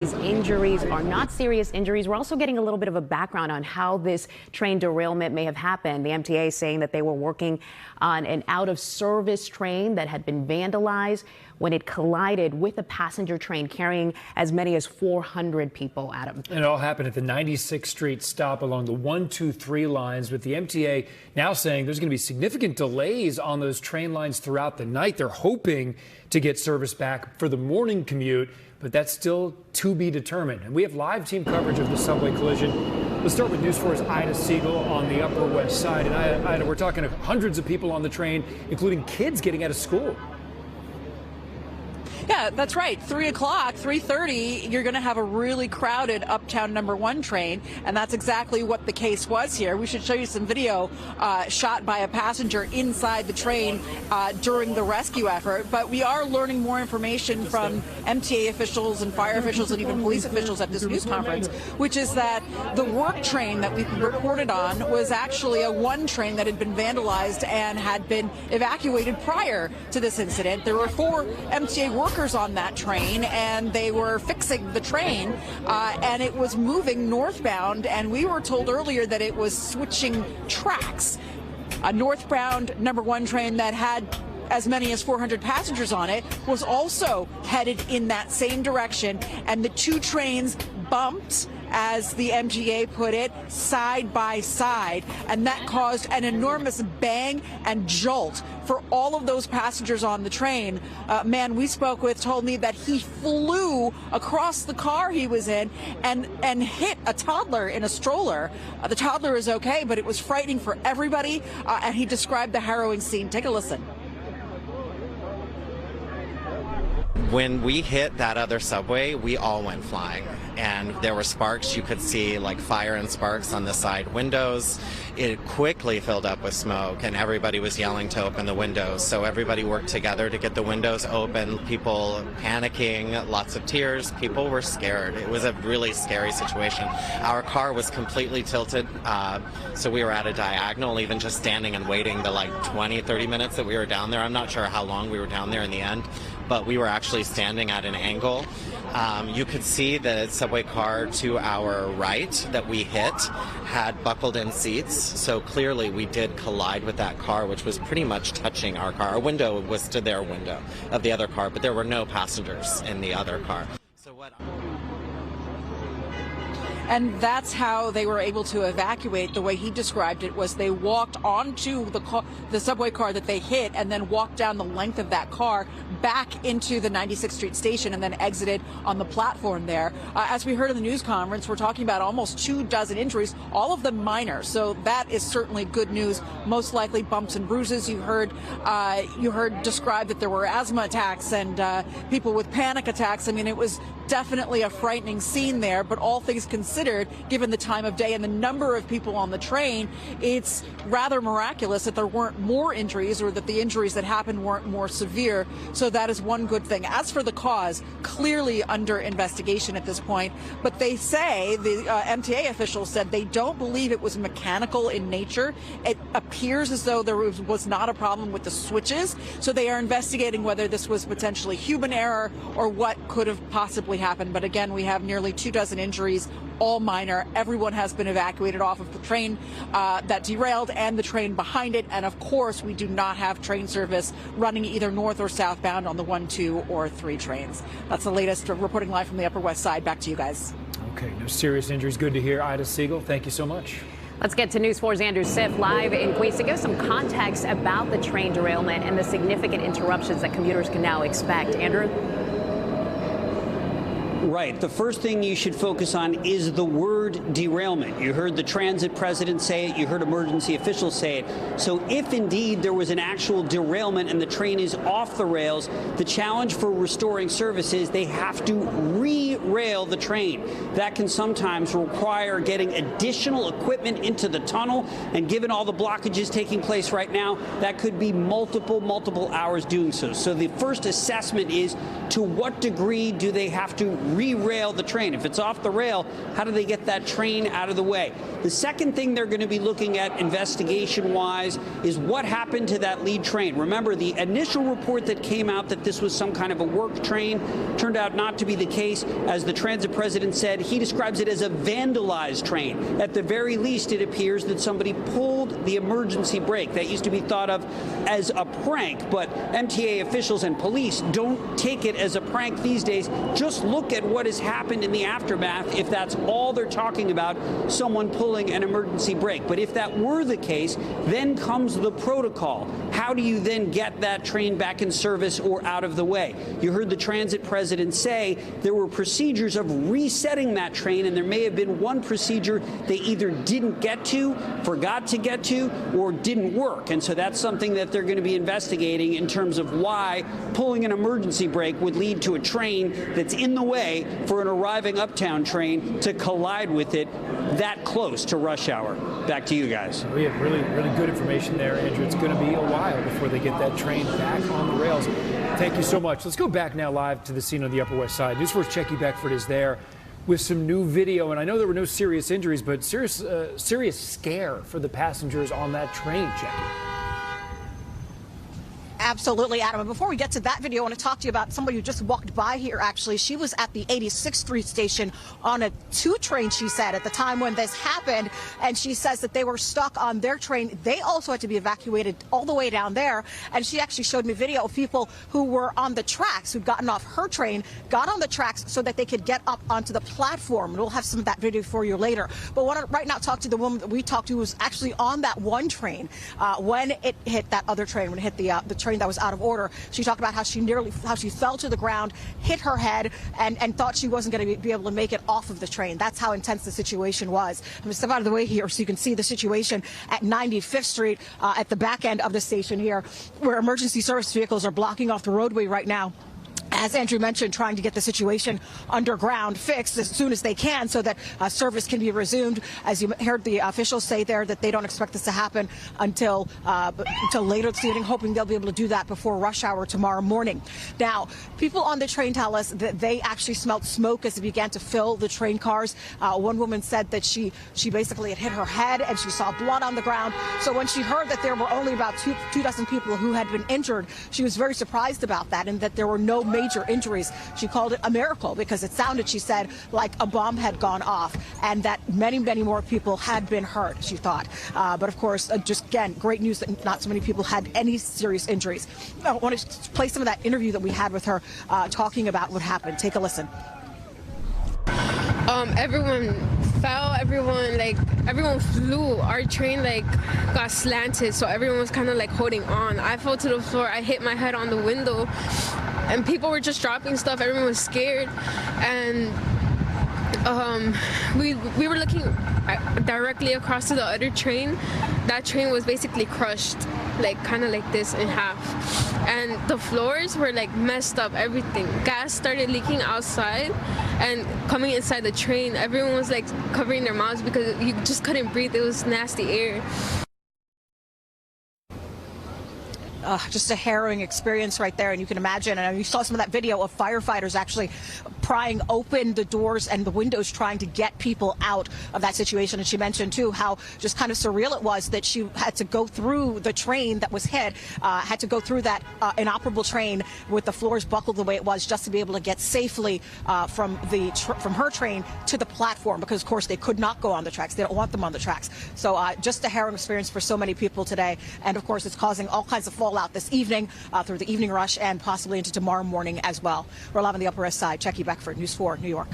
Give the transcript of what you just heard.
These injuries are not serious injuries. We're also getting a little bit of a background on how this train derailment may have happened. The MTA saying that they were working on an out-of-service train that had been vandalized when it collided with a passenger train carrying as many as 400 people, Adam. It all happened at the 96th Street stop along the 123 lines, with the MTA now saying there's going to be significant delays on those train lines throughout the night. They're hoping to get service back for the morning commute, but that's still to be determined. And we have live team coverage of the subway collision. Let's start with News 4's Ida Siegel on the Upper West Side. And Ida, we're talking to hundreds of people on the train, including kids getting out of school. Yeah, that's right. 3 o'clock, 3:30, you're going to have a really crowded Uptown number 1 train, and that's exactly what the case was here. We should show you some video shot by a passenger inside the train during the rescue effort, but we are learning more information from MTA officials and fire officials and even police officials at this news conference, which is that the work train that we reported on was actually a 1 train that had been vandalized and had been evacuated prior to this incident. There were 4 MTA workers on that train, and they were fixing the train, and it was moving northbound, and we were told earlier that it was switching tracks. A northbound number 1 train that had as many as 400 passengers on it was also headed in that same direction, and the 2 trains bumped, as the MTA put it, side by side, and that caused an enormous bang and jolt for all of those passengers on the train. Man we spoke with told me that he flew across the car he was in and hit a toddler in a stroller. The toddler is okay, but it was frightening for everybody, and he described the harrowing scene. Take a listen. When we hit that other subway, we all went flying, and there were sparks. You could see like fire and sparks on the side windows. It quickly filled up with smoke, and everybody was yelling to open the windows. So everybody worked together to get the windows open. People panicking, lots of tears. People were scared. It was a really scary situation. Our car was completely tilted, so we were at a diagonal, even just standing and waiting the like 20, 30 minutes that we were down there. I'm not sure how long we were down there in the end, but we were actually standing at an angle. You could see the subway car to our right that we hit had buckled in seats, so clearly we did collide with that car, which was pretty much touching our car. Our window was to their window of the other car, but there were no passengers in the other car. So what? And that's how they were able to evacuate. The way he described it was they walked onto the subway car that they hit, and then walked down the length of that car back into the 96th Street station, and then exited on the platform there. As we heard in the news conference, we're talking about almost 24 injuries, all of them minor. So that is certainly good news. Most likely bumps and bruises. You heard described that there were asthma attacks and people with panic attacks. I mean, it was definitely a frightening scene there, but all things considered, given the time of day and the number of people on the train, it's rather miraculous that there weren't more injuries, or that the injuries that happened weren't more severe. So that is one good thing. As for the cause, clearly under investigation at this point, but they say, the MTA officials said, they don't believe it was mechanical in nature. It appears as though there was not a problem with the switches, so they are investigating whether this was potentially human error or what could have possibly happened. But again, we have nearly 24 injuries, all minor. Everyone has been evacuated off of the train that derailed and the train behind it. And of course, we do not have train service running either north or southbound on the 1, 2, or 3 trains. That's the latest reporting live from the Upper West Side. Back to you guys. Okay, no serious injuries. Good to hear. Ida Siegel, thank you so much. Let's get to News 4's Andrew Siff live in Queens to give some context about the train derailment and the significant interruptions that commuters can now expect. Andrew? Right. The first thing you should focus on is the word derailment. You heard the transit president say it. You heard emergency officials say it. So if indeed there was an actual derailment and the train is off the rails, the challenge for restoring service is they have to re-rail the train. That can sometimes require getting additional equipment into the tunnel. And given all the blockages taking place right now, that could be multiple hours doing so. So the first assessment is, to what degree do they have to re-rail the train? If it's off the rail, how do they get that train out of the way? The second thing they're going to be looking at investigation-wise is what happened to that lead train. Remember, the initial report that came out that this was some kind of a work train turned out not to be the case, as the train transit president said he describes it as a vandalized train. At the very least, it appears that somebody pulled the emergency brake. That used to be thought of as a prank, but MTA officials and police don't take it as a prank these days. Just look at what has happened in the aftermath if that's all they're talking about, someone pulling an emergency brake. But if that were the case, then comes the protocol. How do you then get that train back in service or out of the way? You heard the transit president say there were procedures of resetting that train, and there may have been one procedure they either didn't get to, forgot to get to, or didn't work. And so that's something that they're going to be investigating in terms of why pulling an emergency brake would lead to a train that's in the way for an arriving uptown train to collide with it that close to rush hour. Back to you guys. We have really good information there, Andrew. It's going to be a while before they get that train back on the rails. Thank you so much. Let's go back now live to the scene on the Upper West Side. News 4's Checky Beckford is there with some new video. And I know there were no serious injuries, but serious scare for the passengers on that train, Checky. Absolutely, Adam. And before we get to that video, I want to talk to you about somebody who just walked by here, actually. She was at the 86th Street station on a 2 train, she said, at the time when this happened. And she says that they were stuck on their train. They also had to be evacuated all the way down there. And she actually showed me video of people who were on the tracks, who'd gotten off her train, got on the tracks so that they could get up onto the platform. And we'll have some of that video for you later. But I want to right now talk to the woman that we talked to who was actually on that one train when it hit that other train, when it hit the train that was out of order. She talked about how she fell to the ground, hit her head, and thought she wasn't going to be able to make it off of the train. That's how intense the situation was. I'm going to step out of the way here so you can see the situation at 95th Street at the back end of the station here, where emergency service vehicles are blocking off the roadway right now. As Andrew mentioned, trying to get the situation underground fixed as soon as they can so that service can be resumed. As you heard the officials say there, that they don't expect this to happen until later this evening, hoping they'll be able to do that before rush hour tomorrow morning. Now, people on the train tell us that they actually smelled smoke as it began to fill the train cars. One woman said that she basically had hit her head and she saw blood on the ground. So when she heard that there were only about two dozen people who had been injured, she was very surprised about that, and that there were no major injuries. She called it a miracle because it sounded, she said, like a bomb had gone off, and that many more people had been hurt, she thought. But of course, just again, great news that not so many people had any serious injuries. I want to play some of that interview that we had with her talking about what happened. Take a listen. Everyone fell, everyone flew. Our train got slanted, so everyone was kind of holding on. I fell to the floor, I hit my head on the window, and people were just dropping stuff. Everyone was scared, and we were looking directly across to the other train. That train was basically crushed, kind of like this in half, and the floors were messed up. Everything, gas started leaking outside and coming inside the train. Everyone was covering their mouths because you just couldn't breathe. It was nasty air. Just a harrowing experience right there, and you can imagine, and you saw some of that video of firefighters actually prying open the doors and the windows trying to get people out of that situation. And she mentioned too how just kind of surreal it was that she had to go through the train that was hit, had to go through that inoperable train with the floors buckled the way it was, just to be able to get safely from her train to the platform, because of course they could not go on the tracks. They don't want them on the tracks. So just a harrowing experience for so many people today, and of course it's causing all kinds of fallout this evening through the evening rush and possibly into tomorrow morning as well. We're live on the Upper West Side. Checky Beckford, News 4, New York.